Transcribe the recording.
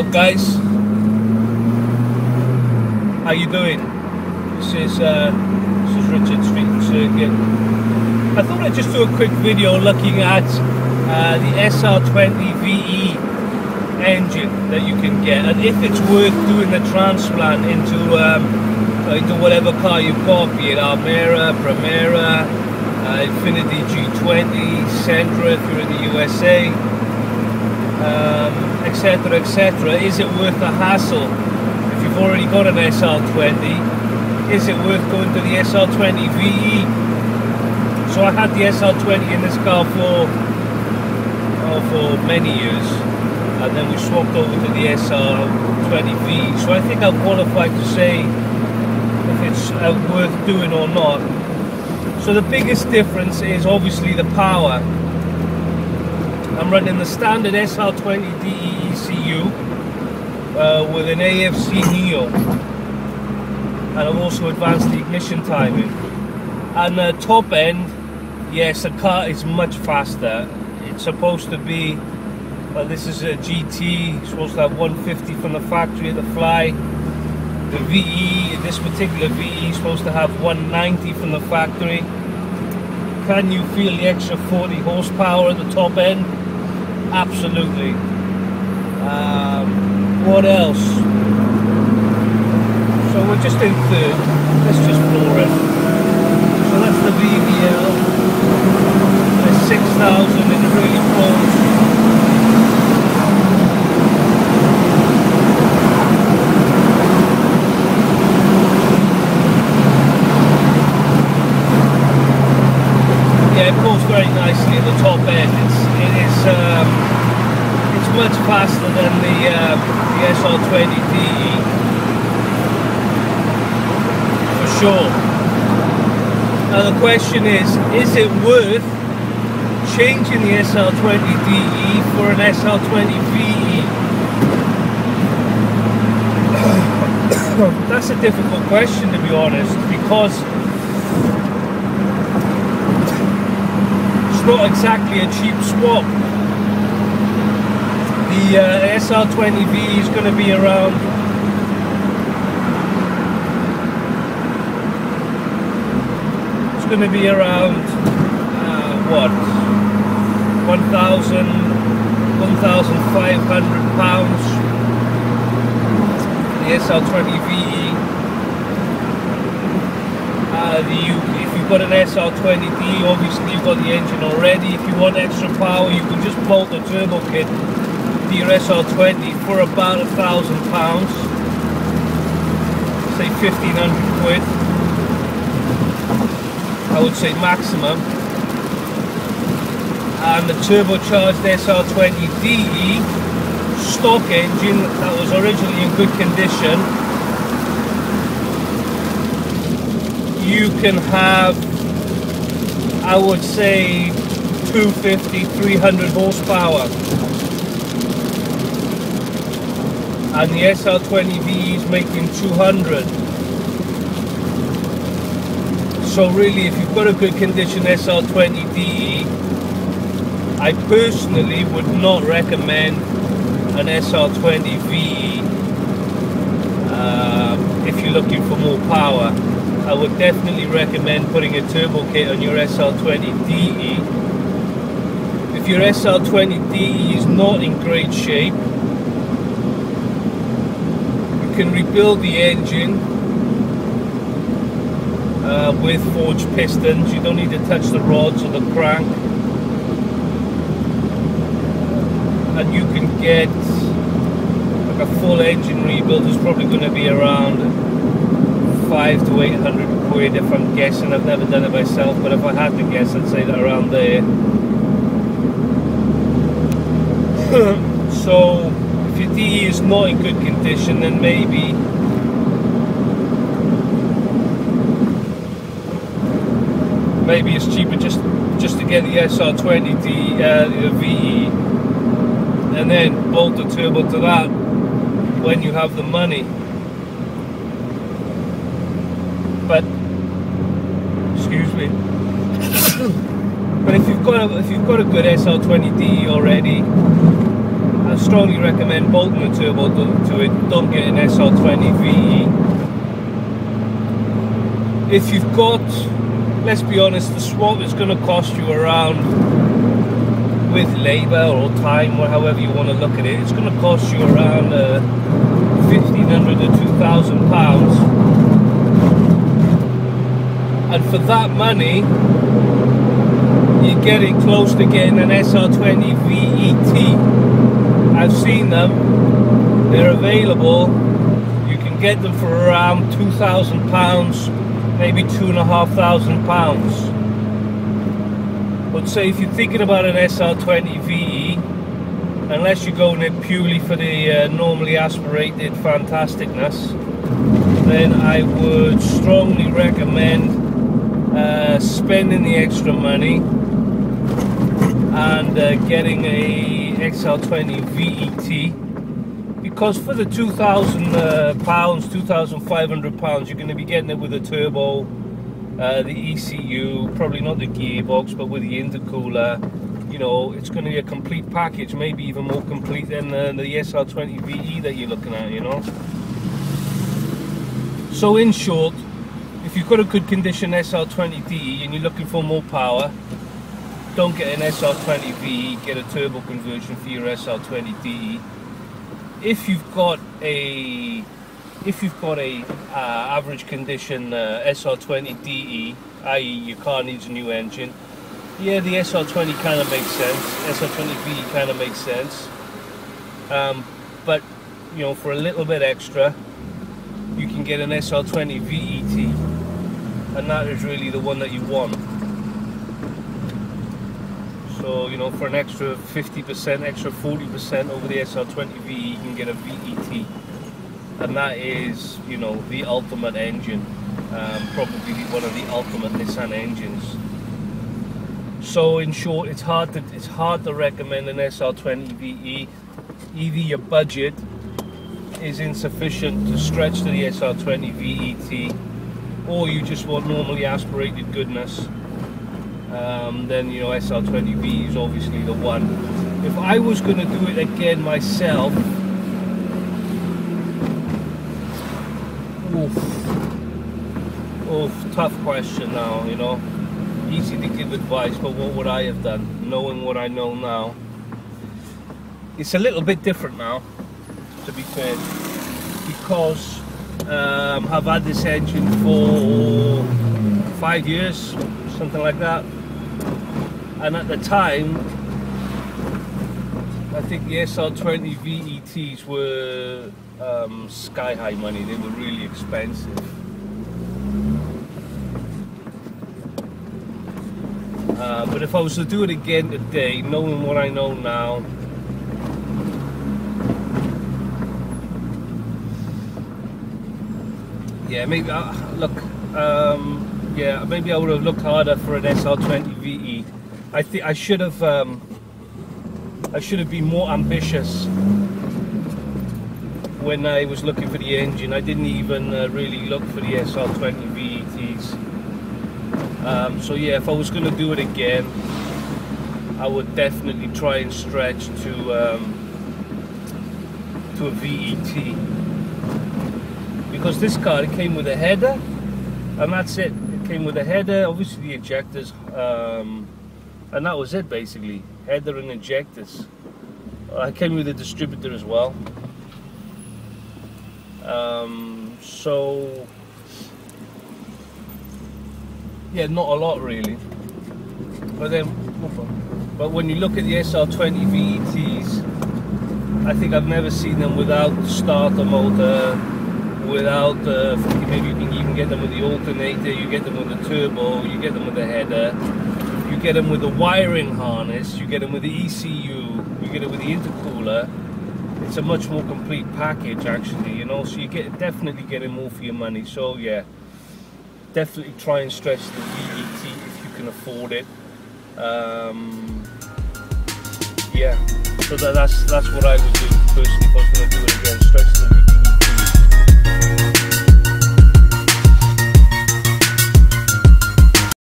up, guys? How you doing? This is Richard Street Circuit. I thought I'd just do a quick video looking at the SR20VE engine that you can get, and if it's worth doing the transplant into whatever car you've got, be it Almera, Primera, Infiniti G20, Sentra if you're in the USA, etc, etc. Is it worth the hassle? If you've already got an SR20, is it worth going to the SR20VE? So I had the SR20 in this car for many years, and then we swapped over to the SR20VE. So I think I'm qualified to say if it's worth doing or not. So the biggest difference is obviously the power. I'm running the standard SR20DE ECU with an AFC Neo, and I've also advanced the ignition timing. And the top end, yes, the car is much faster. It's supposed to be, well, this is a GT, it's supposed to have 150 from the factory at the fly. The VE, this particular VE, is supposed to have 190 from the factory. Can you feel the extra 40 horsepower at the top end? Absolutely. What else? So we're just in third. Let's just floor it. So that's the VVL. There's 6,000 in the really close. Yeah, it pulls very nicely at the top end. It's much faster than the SR20DE, for sure. Now the question is it worth changing the SR20DE for an SR20VE? That's a difficult question, to be honest, because it's not exactly a cheap swap. The SR20VE is going to be around what, 1,500 pounds. The SR20VE. If you've got an SR20DE, obviously you've got the engine already. If you want extra power, you can just bolt the turbo kit to your SR20 for about £1,000, say 1,500 quid. I would say maximum. And the turbocharged SR20DE stock engine that was originally in good condition, you can have, I would say, 250, 300 horsepower. And the SR20VE is making 200. So really, if you've got a good condition SR20DE, I personally would not recommend an SR20VE. If you're looking for more power, I would definitely recommend putting a turbo kit on your SR20DE. If your SR20DE is not in great shape, you can rebuild the engine with forged pistons. You don't need to touch the rods or the crank, and you can get like a full engine rebuild. Is probably going to be around 500 to 800 quid if I'm guessing. I've never done it myself, but if I had to guess, I'd say that around there. So if your DE is not in good condition, then maybe it's cheaper just to get the SR20VE and then bolt the turbo to that when you have the money. But excuse me. But if you've got a good SR20DE already, I strongly recommend bolting the turbo to it. Don't get an SR20VE. If you've got, let's be honest, the swap is going to cost you around, with labour or time, or however you want to look at it, it's going to cost you around £1,500 to £2,000. And for that money, you're getting close to getting an SR20VET. I've seen them, they're available. You can get them for around £2,000, maybe £2,500. But say if you're thinking about an SR20VE, unless you're going in purely for the normally aspirated fantasticness, then I would strongly recommend spending the extra money and getting a XR20VET, because for the £2,000, £2,500, you're going to be getting it with a turbo, the ECU, probably not the gearbox, but with the intercooler. You know, it's going to be a complete package, maybe even more complete than the SR20VE that you're looking at, you know. So in short, if you've got a good condition SR20DE and you're looking for more power, don't get an SR20VE, get a turbo conversion for your SR20DE. If you've got a average condition SR20DE, i.e. your car needs a new engine, yeah, the SR20 kind of makes sense, SR20VE kind of makes sense, but you know, for a little bit extra, you can get an SR20VET, and that is really the one that you want. So, you know, for an extra 50%, extra 40% over the SR20VE, you can get a VET. And that is, you know, the ultimate engine. Probably one of the ultimate Nissan engines. So in short, it's hard to recommend an SR20VE. Either your budget is insufficient to stretch to the SR20VET, or you just want normally aspirated goodness. Then, you know, SR20VE is obviously the one. If I was going to do it again myself, tough question now, you know. Easy to give advice, but what would I have done, knowing what I know now? It's a little bit different now, to be fair, because I've had this engine for 5 years, something like that. And at the time, I think the SR20VETs were sky high money. They were really expensive. But if I was to do it again today, knowing what I know now, yeah, maybe yeah, maybe I would have looked harder for an SR20VE. I think I should have been more ambitious when I was looking for the engine. I didn't even really look for the SR20VETs. So yeah, if I was going to do it again, I would definitely try and stretch to a VET, because this car, it came with a header, and that's it. It came with a header, obviously the injectors, and that was it basically. Header and injectors. I came with a distributor as well. So yeah, not a lot really. But when you look at the SR20VETs, I think I've never seen them without starter motor, without maybe you can even get them with the alternator, you get them with the turbo, you get them with the header, you get them with the wiring harness, you get them with the ECU, you get it with the intercooler. It's a much more complete package actually, you know, so you definitely getting more for your money. So yeah, definitely try and stretch the VET if you can afford it. Yeah, so that's what I would do personally if I was going to do it again, stretch the VET.